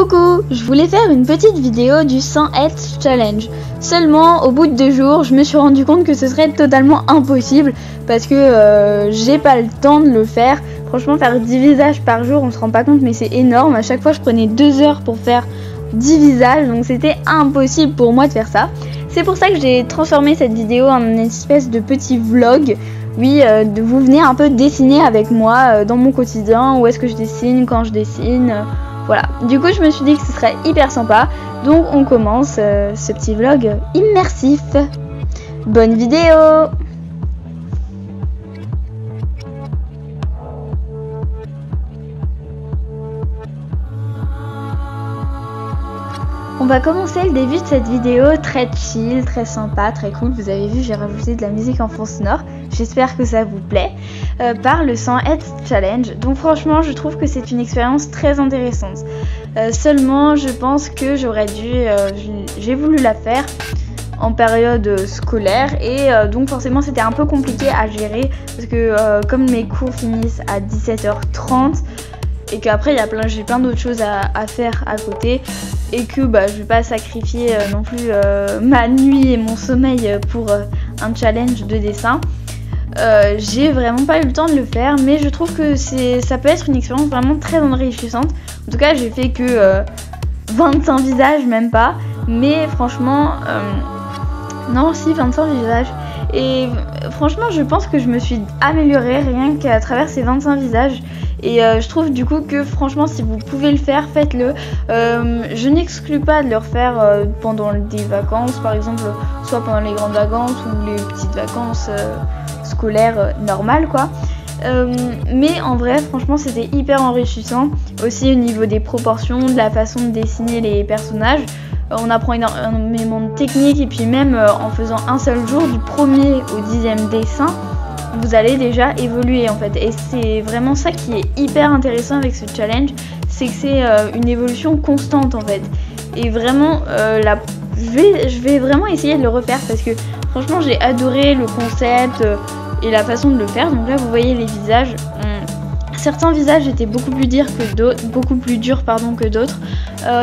Coucou, je voulais faire une petite vidéo du 100 Heads Challenge. Seulement, au bout de 2 jours, je me suis rendu compte que ce serait totalement impossible parce que j'ai pas le temps de le faire. Franchement, faire 10 visages par jour, on se rend pas compte, mais c'est énorme. À chaque fois, je prenais 2 heures pour faire 10 visages, donc c'était impossible pour moi de faire ça. C'est pour ça que j'ai transformé cette vidéo en une espèce de petit vlog. Oui, de vous venir un peu dessiner avec moi dans mon quotidien, où est-ce que je dessine, quand je dessine. Voilà, du coup je me suis dit que ce serait hyper sympa, donc on commence ce petit vlog immersif. Bonne vidéo! On va commencer le début de cette vidéo très chill, très sympa, très cool. Vous avez vu, j'ai rajouté de la musique en fond sonore. J'espère que ça vous plaît. Par le 100 Heads Challenge. Donc franchement, je trouve que c'est une expérience très intéressante. Seulement, je pense que j'ai voulu la faire en période scolaire et donc forcément c'était un peu compliqué à gérer parce que comme mes cours finissent à 17h30 et qu'après j'ai plein d'autres choses à faire à côté et que je vais pas sacrifier non plus ma nuit et mon sommeil pour un challenge de dessin. J'ai vraiment pas eu le temps de le faire, mais je trouve que ça peut être une expérience vraiment très enrichissante. En tout cas, j'ai fait que 25 visages, même pas, mais franchement non, si, 25 visages. Et franchement, je pense que je me suis améliorée rien qu'à travers ces 25 visages. Et je trouve du coup que franchement, si vous pouvez le faire, faites-le. Je n'exclus pas de le refaire pendant des vacances, par exemple, soit pendant les grandes vacances ou les petites vacances scolaires normales, quoi. Mais en vrai, franchement, c'était hyper enrichissant. Aussi au niveau des proportions, de la façon de dessiner les personnages. On apprend énormément de techniques et puis même en faisant un seul jour, du 1er au 10e dessin, vous allez déjà évoluer en fait. Et c'est vraiment ça qui est hyper intéressant avec ce challenge, c'est que c'est une évolution constante en fait. Et vraiment, je vais vraiment essayer de le refaire parce que franchement j'ai adoré le concept et la façon de le faire. Donc là vous voyez les visages. Certains visages étaient beaucoup plus durs que d'autres.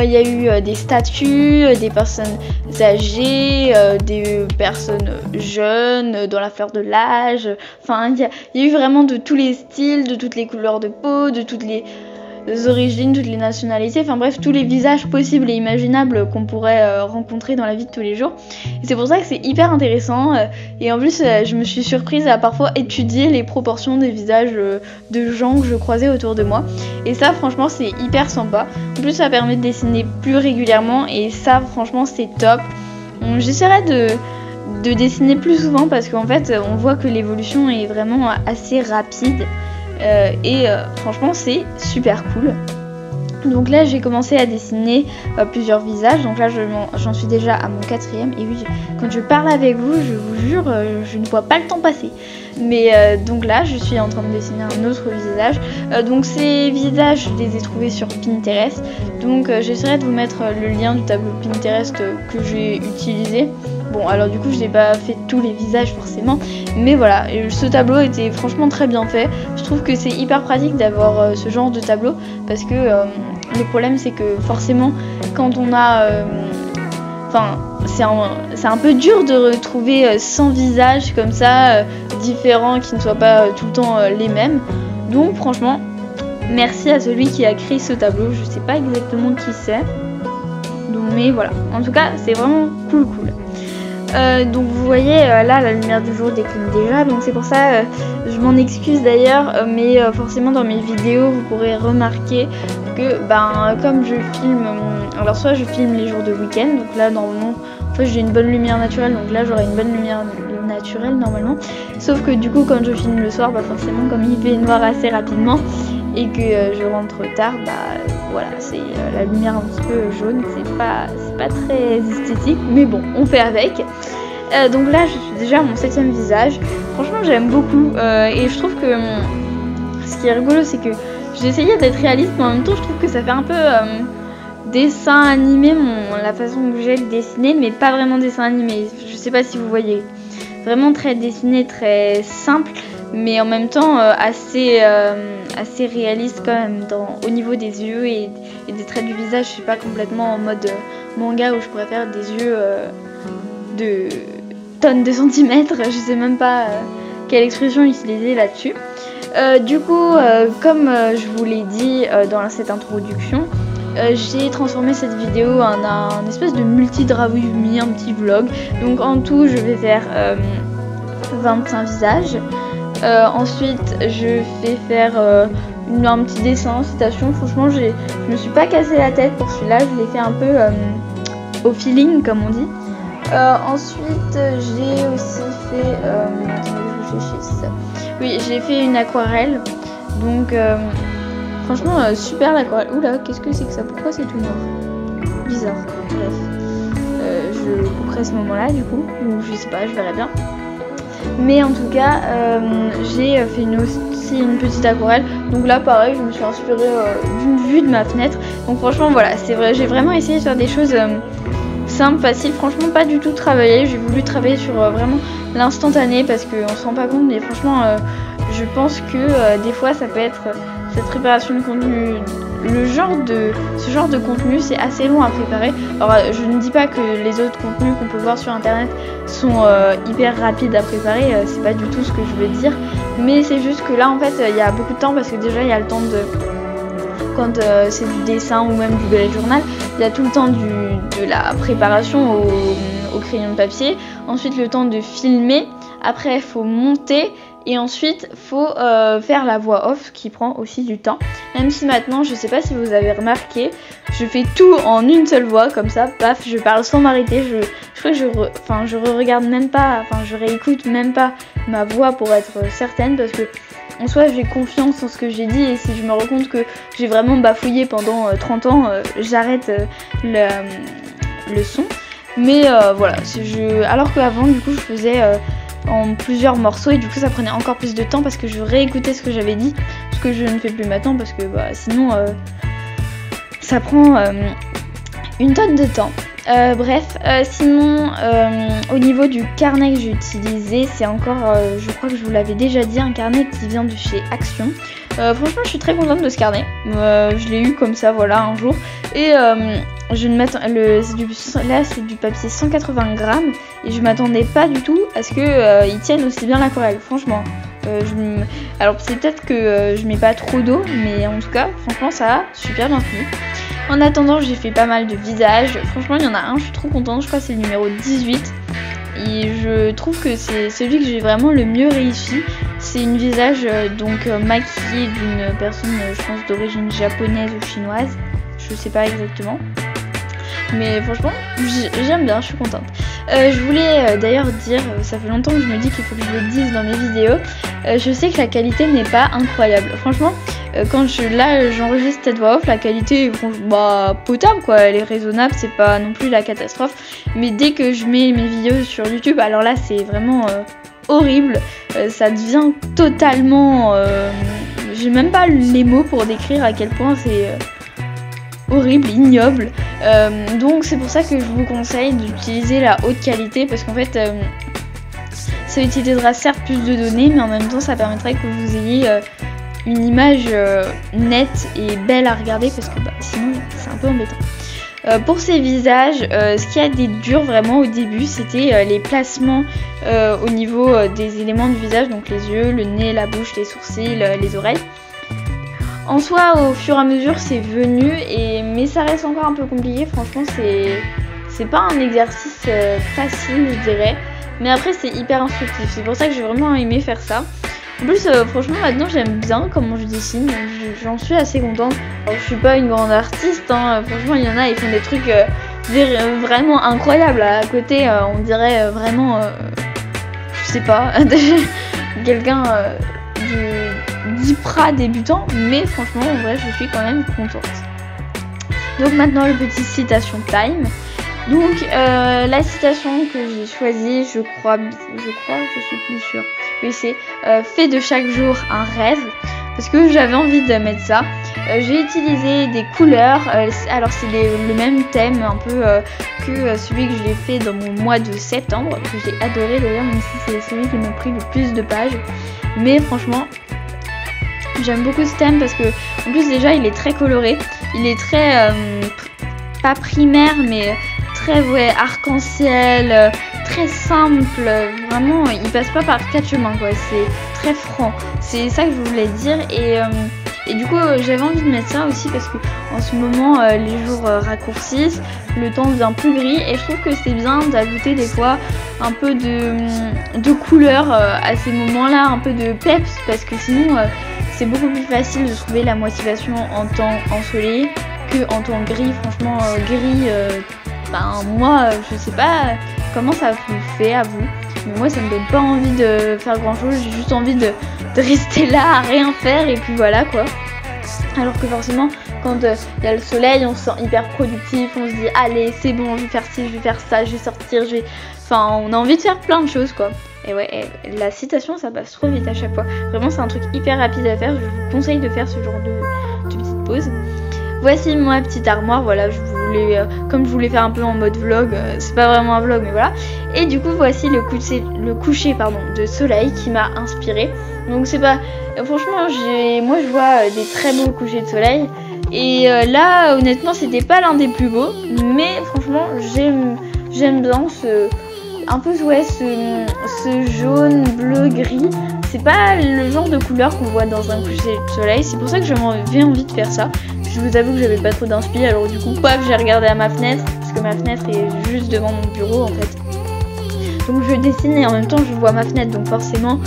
Il y a eu des statues, des personnes âgées, des personnes jeunes, dans la fleur de l'âge. Enfin, il y a eu vraiment de tous les styles, de toutes les couleurs de peau, de toutes les origines, toutes les nationalités, enfin bref, tous les visages possibles et imaginables qu'on pourrait rencontrer dans la vie de tous les jours. Et c'est pour ça que c'est hyper intéressant. Et en plus, je me suis surprise à parfois étudier les proportions des visages de gens que je croisais autour de moi. Et ça, franchement, c'est hyper sympa. En plus, ça permet de dessiner plus régulièrement. Et ça, franchement, c'est top. J'essaierai de dessiner plus souvent parce qu'en fait, on voit que l'évolution est vraiment assez rapide. Franchement c'est super cool. Donc là j'ai commencé à dessiner plusieurs visages. Donc là j'en suis déjà à mon 4e. Et oui, quand je parle avec vous, je vous jure, je ne vois pas le temps passer. Mais donc là je suis en train de dessiner un autre visage. Donc ces visages je les ai trouvés sur Pinterest. Donc j'essaierai de vous mettre le lien du tableau Pinterest que j'ai utilisé. Bon, alors du coup je n'ai pas fait tous les visages forcément, mais voilà, ce tableau était franchement très bien fait. Je trouve que c'est hyper pratique d'avoir ce genre de tableau parce que le problème c'est que forcément quand on a... c'est un peu dur de retrouver 100 visages comme ça, différents, qui ne soient pas tout le temps les mêmes. Donc franchement, merci à celui qui a créé ce tableau, je sais pas exactement qui c'est. Mais voilà, en tout cas c'est vraiment cool. Donc vous voyez là la lumière du jour décline déjà, donc c'est pour ça je m'en excuse d'ailleurs, mais forcément dans mes vidéos vous pourrez remarquer que comme je filme, alors soit je filme les jours de week-end, donc là normalement en fait j'ai une bonne lumière naturelle, donc là j'aurai une bonne lumière naturelle normalement, sauf que du coup quand je filme le soir, forcément comme il fait noir assez rapidement et que je rentre tard, voilà, c'est la lumière un petit peu jaune, c'est pas très esthétique, mais bon, on fait avec. Donc là, je suis déjà à mon 7e visage. Franchement, j'aime beaucoup et je trouve que ce qui est rigolo, c'est que j'ai essayé d'être réaliste, mais en même temps, je trouve que ça fait un peu dessin animé, la façon que j'ai de dessiner, mais pas vraiment dessin animé. Je sais pas si vous voyez. Vraiment très dessiné, très simple. mais en même temps assez réaliste quand même au niveau des yeux et des traits du visage. Je suis pas complètement en mode manga où je pourrais faire des yeux de tonnes de centimètres. Je sais même pas quelle expression utiliser là-dessus. Du coup, comme je vous l'ai dit dans cette introduction, j'ai transformé cette vidéo en un espèce de multi-drawing, un petit vlog. Donc en tout, je vais faire 25 visages. Ensuite, je vais faire un petit dessin, citation. Franchement, je me suis pas cassé la tête pour celui-là. Je l'ai fait un peu au feeling, comme on dit. Ensuite, j'ai aussi fait... oui, j'ai fait une aquarelle. Donc... franchement, super l'aquarelle. Oula, qu'est-ce que c'est que ça? Pourquoi c'est tout noir? Bizarre. Bref. Je couperai ce moment-là, du coup. Ou je sais pas, je verrai bien. Mais en tout cas, j'ai fait aussi une petite aquarelle. Donc là, pareil, je me suis inspirée d'une vue de ma fenêtre. Donc franchement, voilà, c'est vrai. J'ai vraiment essayé de faire des choses simples, faciles. Franchement, pas du tout travailler. J'ai voulu travailler sur vraiment l'instantané parce qu'on se rend pas compte. Mais franchement, je pense que des fois, ça peut être... cette préparation de contenu, ce genre de contenu, c'est assez long à préparer. Alors je ne dis pas que les autres contenus qu'on peut voir sur internet sont hyper rapides à préparer, c'est pas du tout ce que je veux dire, mais c'est juste que là en fait il y a beaucoup de temps parce que déjà il y a le temps de, quand c'est du dessin ou même du bullet journal, il y a tout le temps de la préparation au crayon de papier, ensuite le temps de filmer, après il faut monter. Et ensuite, faut faire la voix off qui prend aussi du temps. Même si maintenant, je sais pas si vous avez remarqué, je fais tout en une seule voix, comme ça, paf, je parle sans m'arrêter. Je crois que je regarde même pas, je réécoute même pas ma voix pour être certaine parce que en soi, j'ai confiance en ce que j'ai dit et si je me rends compte que j'ai vraiment bafouillé pendant 30 ans, j'arrête le son. Mais voilà, alors qu'avant, du coup, je faisais... en plusieurs morceaux et du coup ça prenait encore plus de temps parce que je réécoutais ce que j'avais dit, ce que je ne fais plus maintenant parce que sinon ça prend une tonne de temps. Sinon au niveau du carnet que j'ai utilisé, c'est encore je crois que je vous l'avais déjà dit, un carnet qui vient de chez Action. Franchement je suis très contente de ce carnet, je l'ai eu comme ça voilà un jour et je ne m'attends, là c'est du papier 180 grammes et je m'attendais pas du tout à ce que ils tiennent aussi bien l'aquarelle, franchement. Alors c'est peut-être que je mets pas trop d'eau, mais en tout cas franchement ça a super bien tenu. En attendant j'ai fait pas mal de visages, franchement il y en a un, je suis trop contente, je crois que c'est le numéro 18 et je trouve que c'est celui que j'ai vraiment le mieux réussi. C'est une visage maquillé d'une personne je pense d'origine japonaise ou chinoise, je sais pas exactement. Mais franchement, j'aime bien, je suis contente. Je voulais d'ailleurs dire, ça fait longtemps que je me dis qu'il faut que je le dise dans mes vidéos. Je sais que la qualité n'est pas incroyable. Franchement, quand j'enregistre cette voix off, la qualité est potable quoi. Elle est raisonnable, c'est pas non plus la catastrophe. Mais dès que je mets mes vidéos sur YouTube, alors là c'est vraiment horrible. Ça devient totalement... j'ai même pas les mots pour décrire à quel point c'est... horrible, ignoble, donc c'est pour ça que je vous conseille d'utiliser la haute qualité parce qu'en fait ça utilisera certes plus de données mais en même temps ça permettrait que vous ayez une image nette et belle à regarder parce que sinon c'est un peu embêtant. Pour ces visages, ce qui a été dur vraiment au début c'était les placements au niveau des éléments du visage, donc les yeux, le nez, la bouche, les sourcils, les oreilles. En soi, au fur et à mesure, c'est venu, mais ça reste encore un peu compliqué. Franchement, c'est pas un exercice facile, je dirais. Mais après, c'est hyper instructif. C'est pour ça que j'ai vraiment aimé faire ça. En plus, franchement, maintenant, j'aime bien comment je dessine. J'en suis assez contente. Alors, je suis pas une grande artiste. Franchement, il y en a, ils font des trucs vraiment incroyables. À côté, on dirait vraiment, je sais pas, quelqu'un d'hyper débutant, mais franchement en vrai je suis quand même contente. Donc maintenant le petit citation time. Donc la citation que j'ai choisie, je crois, je suis plus sûre. Oui, c'est fais de chaque jour un rêve. parce que j'avais envie de mettre ça. J'ai utilisé des couleurs, alors c'est le même thème un peu que celui que je l'ai fait dans mon mois de septembre, que j'ai adoré d'ailleurs, même si c'est celui qui m'a pris le plus de pages. Mais franchement, j'aime beaucoup ce thème parce que en plus déjà il est très coloré, il est très, pas primaire mais très arc-en-ciel, très simple, vraiment il passe pas par 4 chemins quoi, c'est très franc, c'est ça que je voulais dire. Et du coup j'avais envie de mettre ça aussi parce que en ce moment les jours raccourcissent, le temps devient plus gris et je trouve que c'est bien d'ajouter des fois un peu de couleur à ces moments là, un peu de peps, parce que sinon c'est beaucoup plus facile de trouver la motivation en temps ensoleillé que en temps gris. Franchement gris, moi je sais pas comment ça vous fait à vous, mais moi ça me donne pas envie de faire grand chose, j'ai juste envie de rester là à rien faire et puis voilà quoi. Alors que forcément quand il y a le soleil on se sent hyper productif, on se dit allez c'est bon, je vais faire ci, je vais faire ça, je vais sortir, enfin on a envie de faire plein de choses quoi. Et ouais, la citation ça passe trop vite à chaque fois, vraiment c'est un truc hyper rapide à faire, je vous conseille de faire ce genre de petite pause. Voici ma petite armoire, voilà, comme je voulais faire un peu en mode vlog, c'est pas vraiment un vlog mais voilà. Et du coup voici le coucher de soleil qui m'a inspiré. Donc c'est pas, franchement moi je vois des très beaux couchers de soleil. Et là honnêtement c'était pas l'un des plus beaux, mais franchement j'aime bien ce jaune, bleu, gris. C'est pas le genre de couleur qu'on voit dans un coucher de soleil, c'est pour ça que j'avais envie de faire ça. Je vous avoue que j'avais pas trop d'inspi, alors du coup j'ai regardé à ma fenêtre, parce que ma fenêtre est juste devant mon bureau en fait. Donc je dessine et en même temps je vois ma fenêtre, donc forcément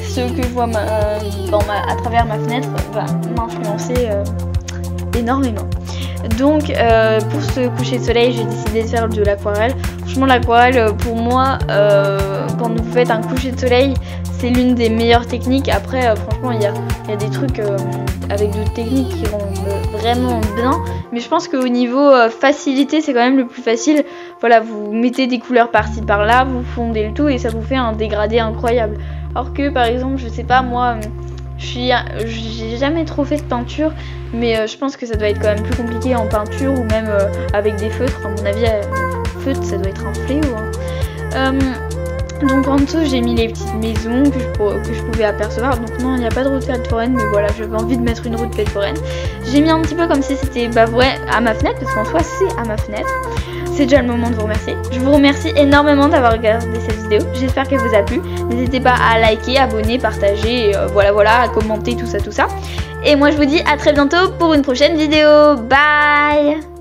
ce que je vois à travers ma fenêtre va m'influencer énormément. Donc pour ce coucher de soleil j'ai décidé de faire de l'aquarelle. Franchement l'aquarelle pour moi quand vous faites un coucher de soleil c'est l'une des meilleures techniques. Après franchement il y a des trucs avec d'autres techniques qui rendent vraiment bien, mais je pense qu'au niveau facilité c'est quand même le plus facile. Voilà, vous mettez des couleurs par-ci par-là, vous fondez le tout et ça vous fait un dégradé incroyable. Alors que par exemple je sais pas moi, j'ai jamais trop fait de peinture, mais je pense que ça doit être quand même plus compliqué en peinture ou même avec des feutres. À mon avis feutre ça doit être un fléau hein. Donc en dessous j'ai mis les petites maisons que je pouvais apercevoir. Donc non il n'y a pas de route fête foraine, mais voilà j'avais envie de mettre une route fête foraine. J'ai mis un petit peu comme si c'était à ma fenêtre, parce qu'en soi c'est à ma fenêtre. C'est déjà le moment de vous remercier. Je vous remercie énormément d'avoir regardé cette vidéo. J'espère qu'elle vous a plu. N'hésitez pas à liker, abonner, partager, voilà, à commenter tout ça. Et moi je vous dis à très bientôt pour une prochaine vidéo. Bye!